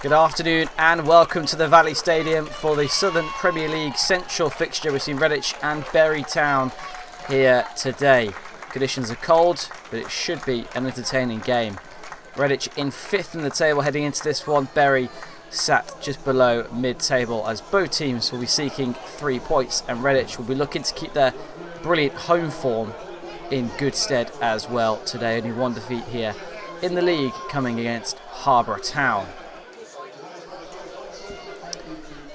Good afternoon and welcome to the Valley Stadium for the Southern Premier League Central fixture between Redditch and Bury Town here today. Conditions are cold, but it should be an entertaining game. Redditch in 5th in the table heading into this one. Bury sat just below mid-table as both teams will be seeking 3 points, and Redditch will be looking to keep their brilliant home form in good stead as well today. Only one defeat here in the league coming against Harbour Town.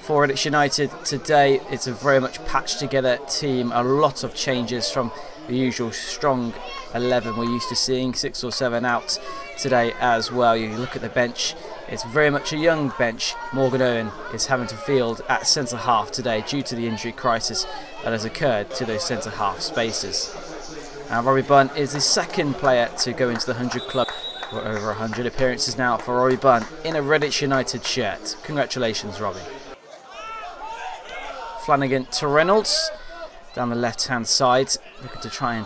For Redditch United today, it's a very much patched together team. A lot of changes from the usual strong 11 we're used to seeing, 6 or 7 out today as well. You look at the bench, it's very much a young bench. Morgan Owen is having to field at centre half today due to the injury crisis that has occurred to those centre half spaces. And Robbie Bunn is the second player to go into the 100 club. We're over 100 appearances now for Robbie Bunn in a Redditch United shirt. Congratulations, Robbie. Flanagan to Reynolds down the left hand side, looking to try and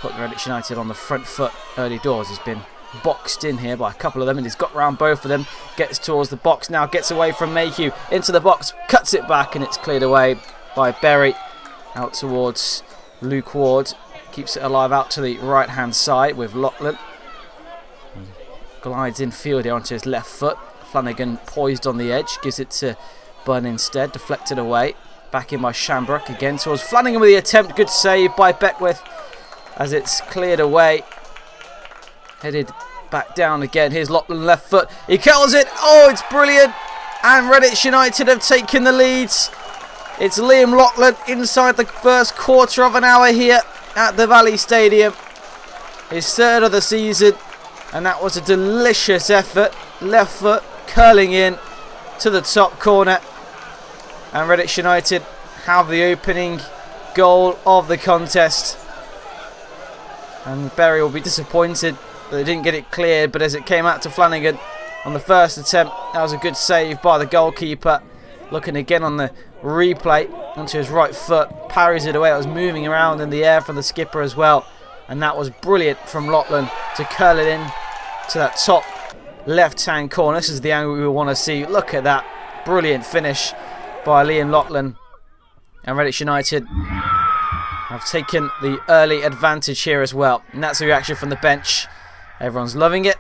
put Redditch United on the front foot early doors. He's been boxed in here by a couple of them and he's got round both of them, gets towards the box now, gets away from Mayhew into the box, cuts it back and it's cleared away by Bury out towards Luke Ward. Keeps it alive out to the right hand side with Lachlan. He glides infield here onto his left foot. Flanagan poised on the edge, gives it to Bunn instead, deflected away. Back in by Shambrook again towards Flanagan with the attempt. Good save by Beckwith as it's cleared away. Headed back down again. Here's Lachlan left foot. He curls it. Oh, it's brilliant. And Redditch United have taken the leads. It's Liam Lachlan inside the first quarter of an hour here at the Valley Stadium. His third of the season. And that was a delicious effort. Left foot curling in to the top corner. And Redditch United have the opening goal of the contest. And Bury will be disappointed that they didn't get it cleared, but as it came out to Flanagan on the first attempt, that was a good save by the goalkeeper. Looking again on the replay onto his right foot, parries it away. It was moving around in the air from the skipper as well. And that was brilliant from Lachlan to curl it in to that top left-hand corner. This is the angle we want to see. Look at that brilliant finish by Liam Lachlan, and Redditch United have taken the early advantage here as well, and that's the reaction from the bench. Everyone's loving it.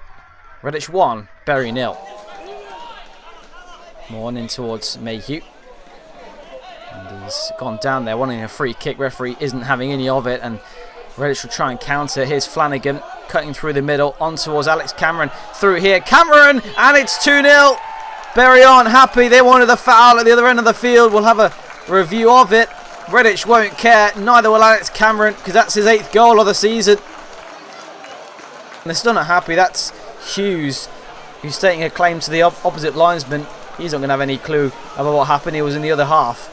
Redditch 1, Bury 0. More in towards Mayhew, and he's gone down there wanting a free kick. Referee isn't having any of it, and Redditch will try and counter. Here's Flanagan cutting through the middle on towards Alex Cameron. Through here, Cameron, and it's 2-0. Bury aren't happy. They wanted the foul at the other end of the field. We'll have a review of it. Redditch won't care. Neither will Alex Cameron, because that's his 8th goal of the season. And they're still not happy. That's Hughes, who's stating a claim to the opposite linesman. He's not going to have any clue about what happened. He was in the other half,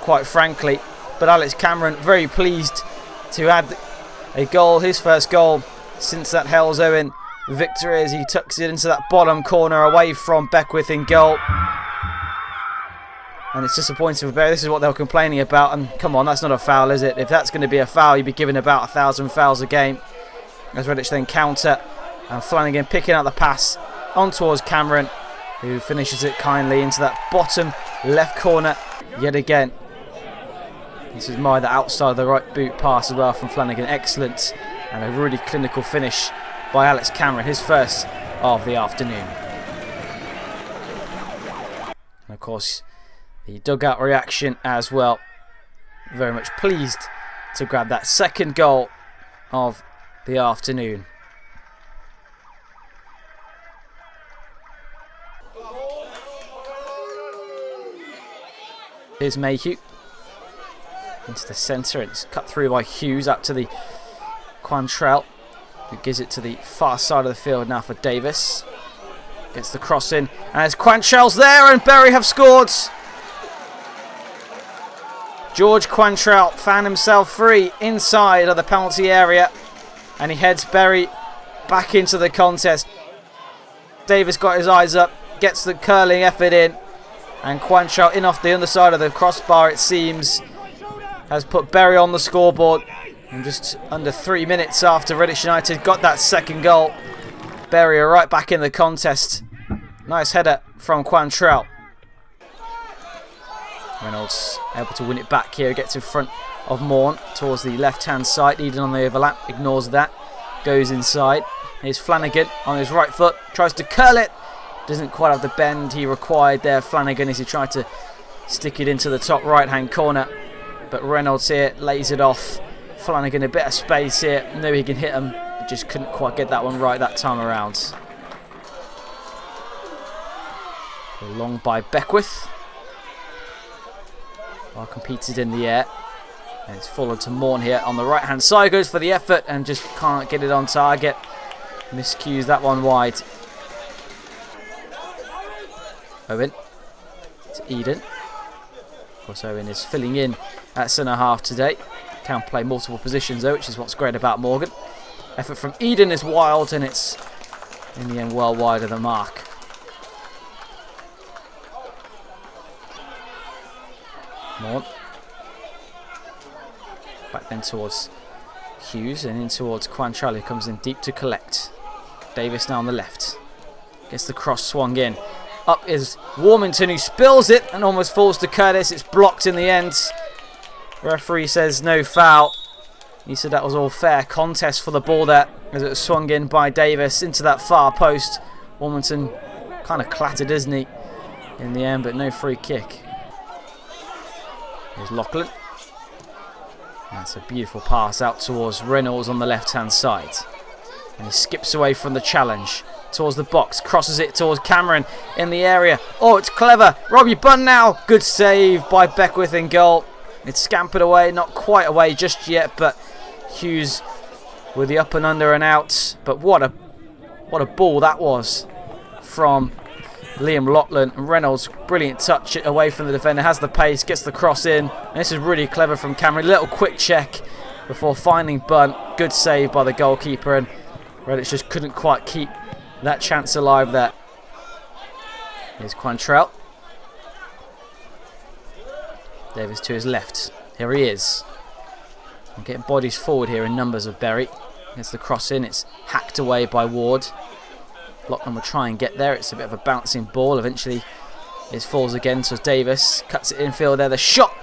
quite frankly. But Alex Cameron very pleased to add a goal, his first goal since that Hells Owen victory, as he tucks it into that bottom corner away from Beckwith in goal. And it's disappointing for Bury. This is what they were complaining about, and come on, that's not a foul, is it? If that's going to be a foul, you'd be given about 1,000 fouls a game. As Redditch then counter, and Flanagan picking out the pass on towards Cameron, who finishes it kindly into that bottom left corner yet again. This is the outside of the right boot pass as well from Flanagan. Excellent, and a really clinical finish by Alex Cameron, his first of the afternoon. And of course, the dugout reaction as well. Very much pleased to grab that second goal of the afternoon. Here's Mayhew into the centre. It's cut through by Hughes up to the Quantrell, who gives it to the far side of the field now for Davis. Gets the cross in, and as Quantrell's there, and Bury have scored. George Quantrell found himself free inside of the penalty area, and he heads Bury back into the contest. Davis got his eyes up, gets the curling effort in, and Quantrell in off the underside of the crossbar, it seems, has put Bury on the scoreboard. And just under 3 minutes after Redditch United got that second goal, Bury are right back in the contest Nice header from Quantrell. Reynolds able to win it back here. Gets in front of Morn towards the left-hand side. Eden on the overlap. Ignores that. Goes inside. Here's Flanagan on his right foot. Tries to curl it. Doesn't quite have the bend he required there. Flanagan as he tried to stick it into the top right-hand corner. But Reynolds here lays it off. Flanagan a bit of space here. Knew he can hit him. But just couldn't quite get that one right that time around. Long by Beckwith. Well competed in the air. And it's fallen to Morn here on the right hand side. Goes for the effort and just can't get it on target. Miscues that one wide. Owen to Eden. Of course Owen is filling in at centre half today. Can play multiple positions though, which is what's great about Morgan. Effort from Eden is wild and it's in the end well wide of the mark. Morn. Back then towards Hughes and in towards Quantrell, who comes in deep to collect. Davis now on the left. Gets the cross swung in. Up is Warmington, who spills it and almost falls to Curtis. It's blocked in the end. Referee says no foul. He said that was all fair contest for the ball there as it was swung in by Davis into that far post. Warmington kind of clattered, isn't he, in the end, but no free kick. Here's Lachlan. That's a beautiful pass out towards Reynolds on the left-hand side. And he skips away from the challenge towards the box, crosses it towards Cameron in the area. Oh, it's clever. Robbie Bunn now. Good save by Beckwith in goal. It's scampered away, not quite away just yet, but Hughes with the up and under and out. But what a ball that was from Liam Lachlan. And Reynolds, brilliant touch it away from the defender, has the pace, gets the cross in. And this is really clever from Cameron. Little quick check before finding Bunn. Good save by the goalkeeper, and Redditch just couldn't quite keep that chance alive there. Here's Quantrell. Davis to his left. Here he is. And getting bodies forward here in numbers of Berry. Gets the cross in. It's hacked away by Ward. Lachlan will try and get there. It's a bit of a bouncing ball. Eventually it falls again. So Davis cuts it infield there. The shot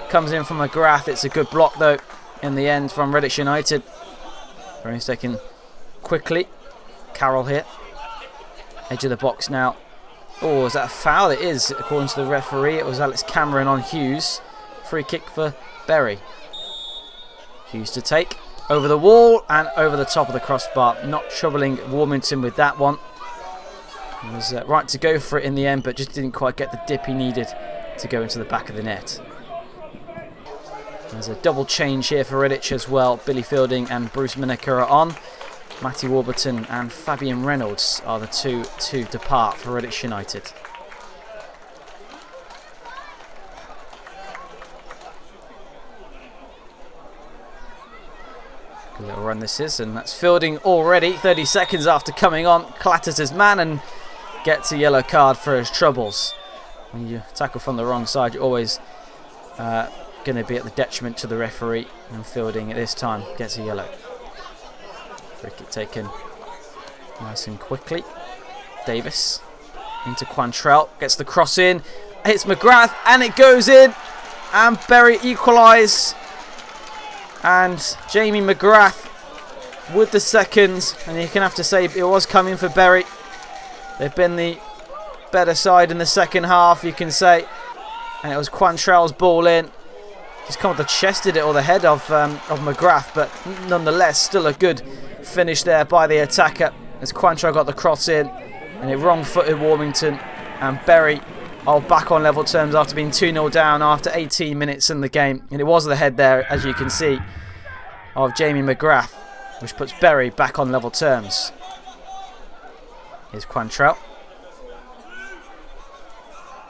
comes in from McGrath. It's a good block though in the end from Redditch United. Very taken quickly. Carroll here. Edge of the box now. Oh, is that a foul? It is, according to the referee. It was Alex Cameron on Hughes. Free kick for Berry. Hughes to take. Over the wall and over the top of the crossbar. Not troubling Warmington with that one. He was right to go for it in the end, but just didn't quite get the dip he needed to go into the back of the net. There's a double change here for Redditch as well. Billy Fielding and Bruce Miniker are on. Matty Warburton and Fabian Reynolds are the two to depart for Redditch United. Good little run this is, and that's Fielding already. 30 seconds after coming on, clatters his man and gets a yellow card for his troubles. When you tackle from the wrong side, you're always going to be at the detriment to the referee, and Fielding at this time gets a yellow. Free kick taken nice and quickly. Davis into Quantrell, gets the cross in, hits McGrath and it goes in, and Berry equalise. And Jamie McGrath with the seconds, and you can have to say it was coming for Berry. They've been the better side in the second half, you can say, and it was Quantrell's ball in. Just come with the chest, did it, or the head of McGrath, but nonetheless still a good finish there by the attacker as Quantrell got the cross in, and it wrong-footed Warmington, and Berry are back on level terms after being 2-0 down after 18 minutes in the game. And it was the head there, as you can see, of Jamie McGrath, which puts Berry back on level terms. Here's Quantrell.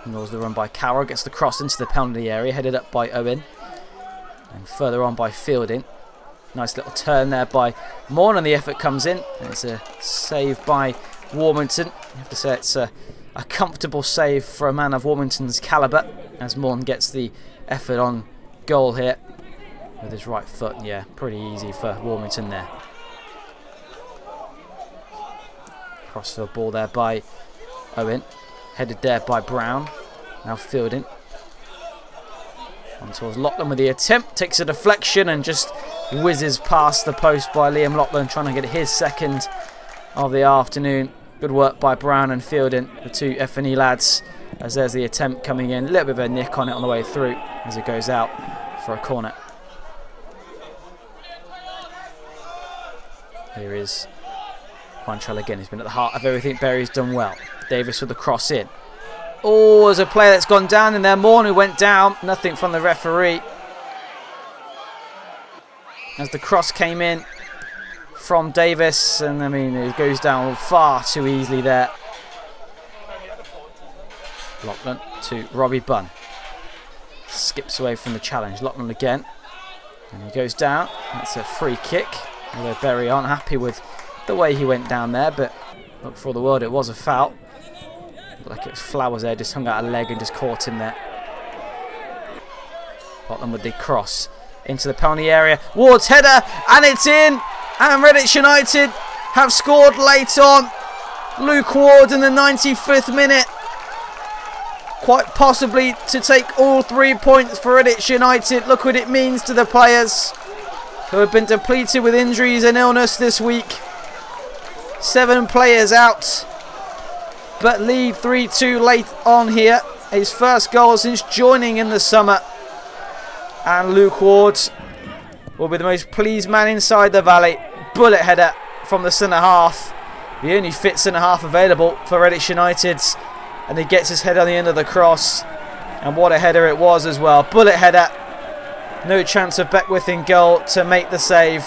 Ignores the run by Carroll, gets the cross into the penalty area, headed up by Owen, and further on by Fielding. Nice little turn there by Morn, and the effort comes in. And it's a save by Warmington. You have to say it's a comfortable save for a man of Warmington's calibre, as Morn gets the effort on goal here with his right foot. Yeah, pretty easy for Warmington there. Crossfield ball there by Owen, headed there by Brown. Now fielding. On towards Lachlan with the attempt. Takes a deflection and just whizzes past the post by Liam Lachlan, trying to get his second of the afternoon. Good work by Brown and fielding, the two F&E lads, as there's the attempt coming in. A little bit of a nick on it on the way through as it goes out for a corner. Here is Quantrell again. He's been at the heart of everything Bury's done well. Davis with the cross in. Oh, there's a player that's gone down in there. Morn who went down. Nothing from the referee. As the cross came in from Davis, and I mean, it goes down far too easily there. Lachlan to Robbie Bunn. Skips away from the challenge. Lachlan again. And he goes down. That's a free kick. Although Bury aren't happy with the way he went down there, but look, for the world, it was a foul. Looked like it was Flowers there, just hung out a leg and just caught him there. Lachlan with the cross into the penalty area. Ward's header, and it's in. And Redditch United have scored late on. Luke Ward in the 95th minute. Quite possibly to take all 3 points for Redditch United. Look what it means to the players who have been depleted with injuries and illness this week. 7 players out, but lead 3-2 late on here. His first goal since joining in the summer. And Luke Ward will be the most pleased man inside the Valley. Bullet header from the centre half. The only fit centre half available for Redditch United. And he gets his head on the end of the cross. And what a header it was as well. Bullet header. No chance of Beckwith in goal to make the save.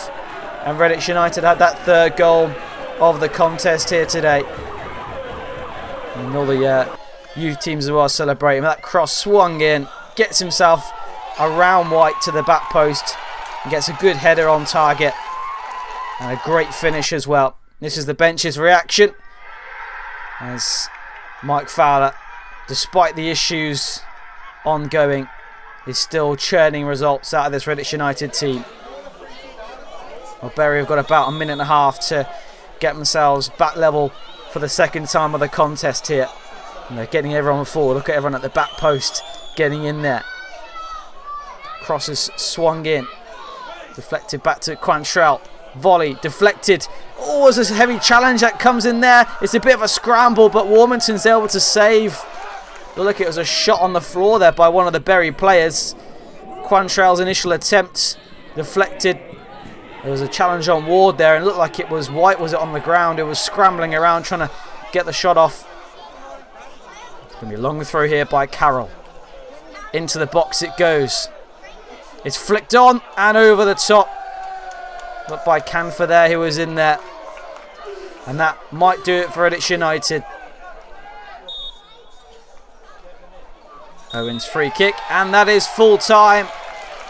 And Redditch United had that third goal of the contest here today. And all the youth teams as well celebrating. That cross swung in. Gets himself around White to the back post. And gets a good header on target. And a great finish as well. This is the bench's reaction. As Mike Fowler, despite the issues ongoing, is still churning results out of this Redditch United team. Well, Bury have got about a minute and a half to get themselves back level for the second time of the contest here. And they're getting everyone forward. Look at everyone at the back post getting in there. Crosses swung in. Deflected back to Quantrell. Volley deflected. Oh, there's a heavy challenge that comes in there. It's a bit of a scramble, but Warmington's able to save. Look, it was a shot on the floor there by one of the Bury players. Quantrell's initial attempt deflected. There was a challenge on Ward there, and it looked like it was White. Was it on the ground? It was scrambling around trying to get the shot off. It's going to be a long throw here by Carroll. Into the box it goes. It's flicked on and over the top. But by Canfor there, who was in there. And that might do it for Redditch United. Owen's free kick, and that is full time.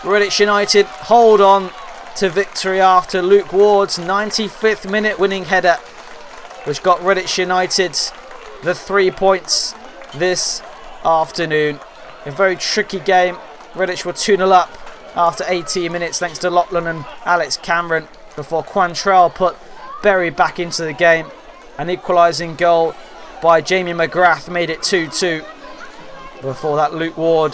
Redditch United hold on to victory after Luke Ward's 95th minute winning header, which got Redditch United the 3 points this afternoon. A very tricky game. Redditch were 2-0 up after 18 minutes thanks to Lachlan and Alex Cameron, before Quantrell put Bury back into the game. An equalising goal by Jamie McGrath made it 2-2. Before that, Luke Ward,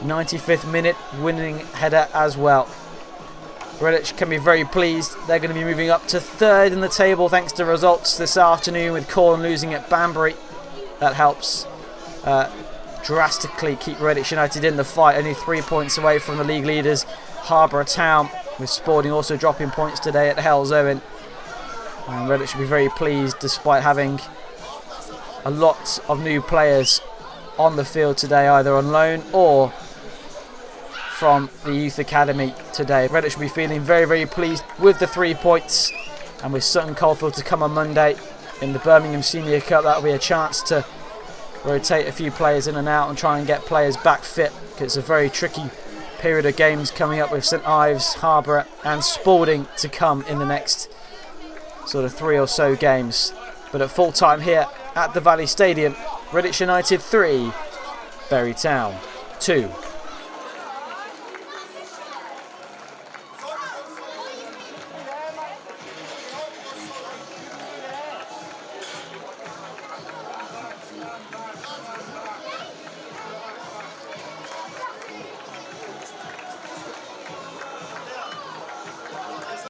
95th minute winning header as well. Redditch can be very pleased. They're going to be moving up to third in the table thanks to results this afternoon, with Corn losing at Banbury. That helps drastically keep Redditch United in the fight, only 3 points away from the league leaders Harbour Town, with Sporting also dropping points today at Hells Owen. And Redditch should be very pleased, despite having a lot of new players on the field today, either on loan or from the youth academy today. Redditch should be feeling very, very pleased with the 3 points, and with Sutton Coldfield to come on Monday in the Birmingham Senior Cup, that'll be a chance to rotate a few players in and out and try and get players back fit, because it's a very tricky period of games coming up with St Ives, Harbour and Spalding to come in the next sort of 3 or so games. But at full time here at the Valley Stadium, Redditch United 3, Bury Town 2.